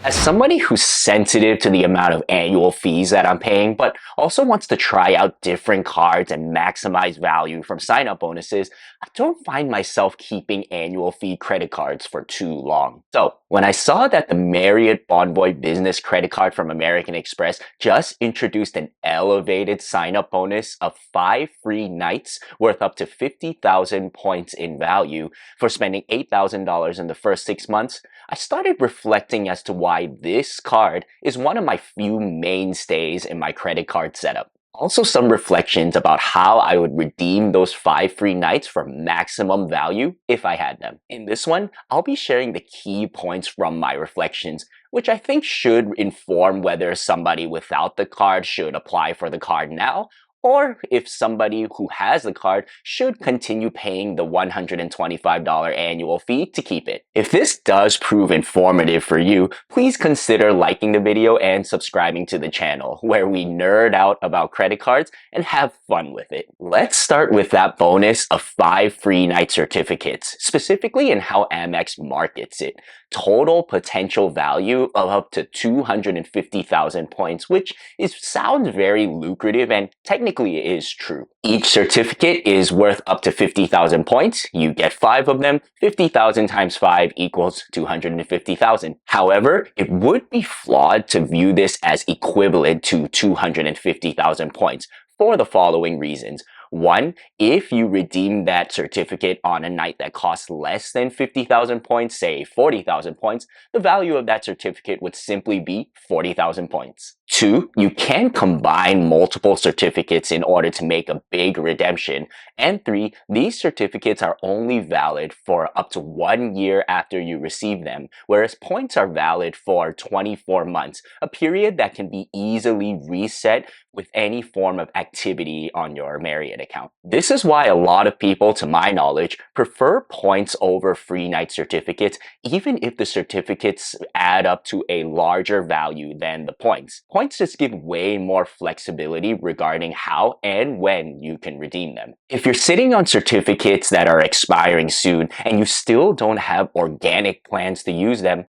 As somebody who's sensitive to the amount of annual fees that I'm paying, but also wants to try out different cards and maximize value from sign-up bonuses, I don't find myself keeping annual fee credit cards for too long. So, when I saw that the Marriott Bonvoy Business credit card from American Express just introduced an elevated sign-up bonus of 5 free nights worth up to 50,000 points in value for spending $8,000 in the first 6 months, I started reflecting as to why this card is one of my few mainstays in my credit card setup. Also, some reflections about how I would redeem those 5 free nights for maximum value if I had them. In this one, I'll be sharing the key points from my reflections, which I think should inform whether somebody without the card should apply for the card now, or if somebody who has the card should continue paying the $125 annual fee to keep it. If this does prove informative for you, please consider liking the video and subscribing to the channel, where we nerd out about credit cards and have fun with it. Let's start with that bonus of 5 free night certificates, specifically in how Amex markets it. Total potential value of up to 250,000 points, which sounds very lucrative and technically is true. Each certificate is worth up to 50,000 points. You get 5 of them. 50,000 times 5 equals 250,000. However, it would be flawed to view this as equivalent to 250,000 points for the following reasons. 1, if you redeem that certificate on a night that costs less than 50,000 points, say 40,000 points, the value of that certificate would simply be 40,000 points. 2, you can combine multiple certificates in order to make a big redemption. And 3, these certificates are only valid for up to 1 year after you receive them, whereas points are valid for 24 months, a period that can be easily reset with any form of activity on your Marriott account. This is why a lot of people, to my knowledge, prefer points over free night certificates, even if the certificates add up to a larger value than the points. Points just give way more flexibility regarding how and when you can redeem them. If you're sitting on certificates that are expiring soon and you still don't have organic plans to use them,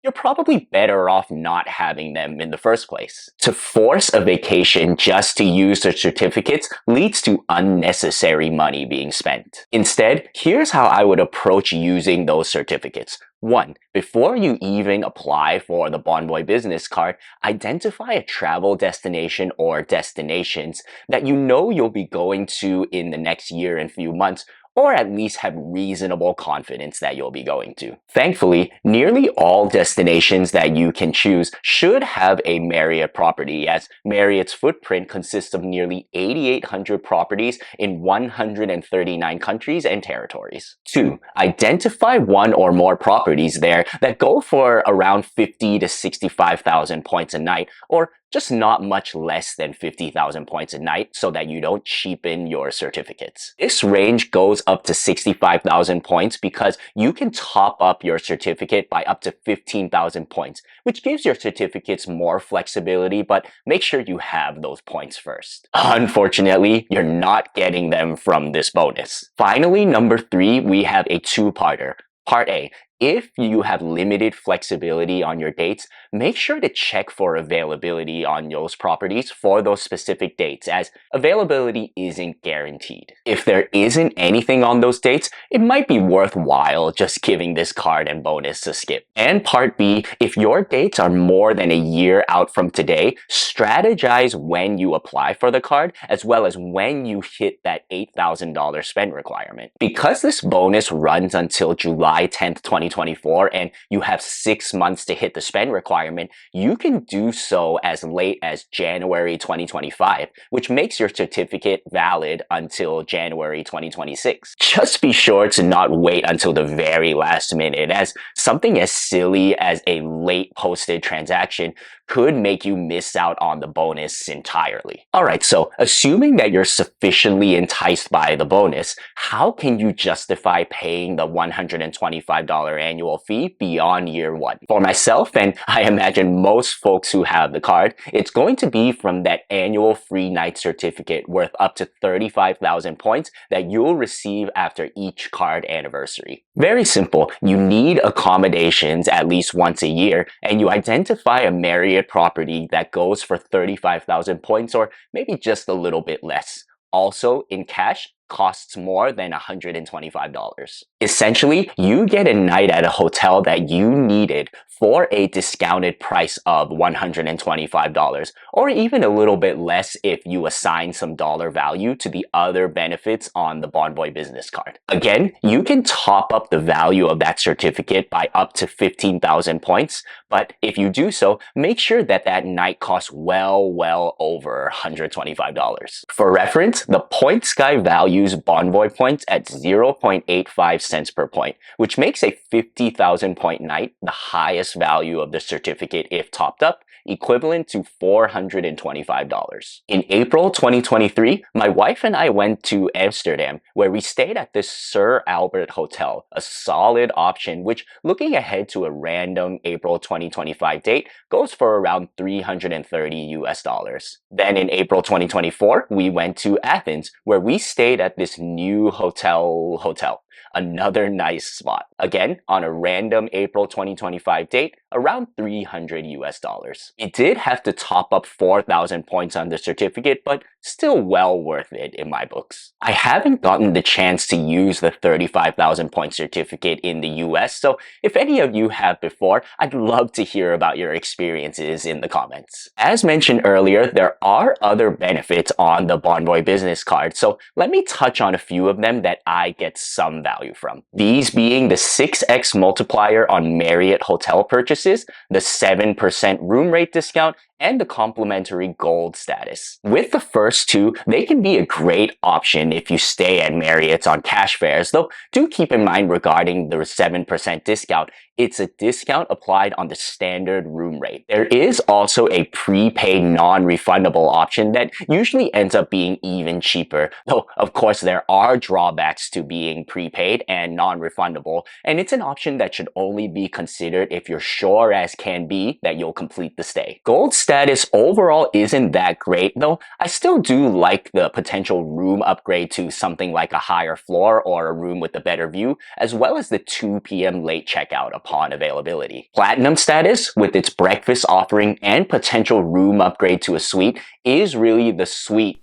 you're probably better off not having them in the first place. To force a vacation just to use the certificates leads to unnecessary money being spent. Instead, here's how I would approach using those certificates. 1, before you even apply for the Bonvoy Business card, identify a travel destination or destinations that you know you'll be going to in the next year and few months, or at least have reasonable confidence that you'll be going to. Thankfully, nearly all destinations that you can choose should have a Marriott property, as Marriott's footprint consists of nearly 8,800 properties in 139 countries and territories. 2, identify 1 or more properties there that go for around 50 to 65,000 points a night, or just not much less than 50,000 points a night, so that you don't cheapen your certificates. This range goes up to 65,000 points because you can top up your certificate by up to 15,000 points, which gives your certificates more flexibility, but make sure you have those points first. Unfortunately, you're not getting them from this bonus. Finally, number 3, we have a two-parter. Part A. If you have limited flexibility on your dates, make sure to check for availability on those properties for those specific dates, as availability isn't guaranteed. If there isn't anything on those dates, it might be worthwhile just giving this card and bonus a skip. And part B, if your dates are more than a year out from today, strategize when you apply for the card, as well as when you hit that $8,000 spend requirement. Because this bonus runs until July 10th, 2024, and you have 6 months to hit the spend requirement, you can do so as late as January 2025, which makes your certificate valid until January 2026. Just be sure to not wait until the very last minute, as something as silly as a late posted transaction could make you miss out on the bonus entirely. Alright, so assuming that you're sufficiently enticed by the bonus, how can you justify paying the $125 annual fee beyond year one? For myself, and I imagine most folks who have the card, it's going to be from that annual free night certificate worth up to 35,000 points that you'll receive after each card anniversary. Very simple. You need accommodations at least once a year, and you identify a Marriott property that goes for 35,000 points or maybe just a little bit less. Also, in cash, costs more than $125. Essentially, you get a night at a hotel that you needed for a discounted price of $125, or even a little bit less if you assign some dollar value to the other benefits on the Bonvoy Business Card. Again, you can top up the value of that certificate by up to 15,000 points, but if you do so, make sure that that night costs well over $125. For reference, the Point Sky values Bonvoy points at 0.85 cents per point, which makes a 50,000 point night the highest value of the certificate if topped up, equivalent to $425. In April 2023, my wife and I went to Amsterdam, where we stayed at this Sir Albert Hotel, a solid option which, looking ahead to a random April 2025 date, goes for around $330. Then in April 2024, we went to Athens, where we stayed at this new hotel. Another nice spot. Again, on a random April 2025 date, around $300. It did have to top up 4,000 points on the certificate, but still well worth it in my books. I haven't gotten the chance to use the 35,000 point certificate in the US, so if any of you have before, I'd love to hear about your experiences in the comments. As mentioned earlier, there are other benefits on the Bonvoy Business Card, so let me touch on a few of them that I get some value from. These being the 6x multiplier on Marriott hotel purchases, the 7% room rate discount, and the complimentary gold status. With the first two, they can be a great option if you stay at Marriott's on cash fares, though do keep in mind regarding the 7% discount, it's a discount applied on the standard room rate. There is also a prepaid non-refundable option that usually ends up being even cheaper, though of course there are drawbacks to being prepaid and non-refundable, and it's an option that should only be considered if you're sure as can be that you'll complete the stay. Gold status overall isn't that great, though I still do like the potential room upgrade to something like a higher floor or a room with a better view, as well as the 2 p.m. late checkout upon availability. Platinum status, with its breakfast offering and potential room upgrade to a suite, is really the sweet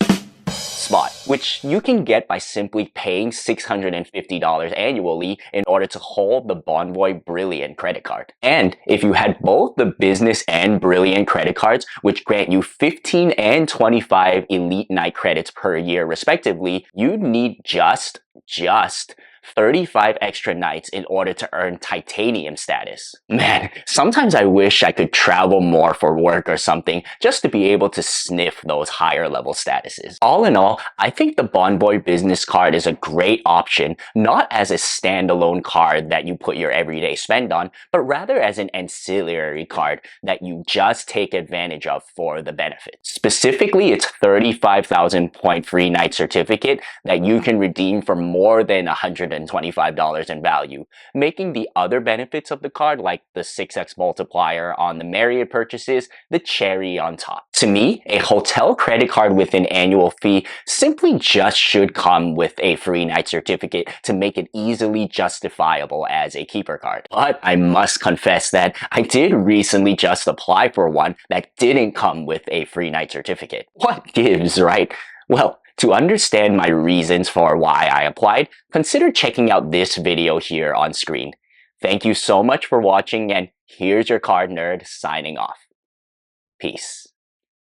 spot, which you can get by simply paying $650 annually in order to hold the Bonvoy Brilliant credit card. And if you had both the Business and Brilliant credit cards, which grant you 15 and 25 Elite Night credits per year respectively, you'd need just 35 extra nights in order to earn titanium status. Man, sometimes I wish I could travel more for work or something just to be able to sniff those higher level statuses. All in all, I think the Bonvoy Business Card is a great option, not as a standalone card that you put your everyday spend on, but rather as an ancillary card that you just take advantage of for the benefits. Specifically, it's 35,000 point free night certificate that you can redeem for more than $125 in value, making the other benefits of the card, like the 6x multiplier on the Marriott purchases, the cherry on top. To me, a hotel credit card with an annual fee simply just should come with a free night certificate to make it easily justifiable as a keeper card. But I must confess that I did recently just apply for one that didn't come with a free night certificate. What gives, right? Well, to understand my reasons for why I applied, consider checking out this video here on screen. Thank you so much for watching, and here's your card nerd signing off. Peace.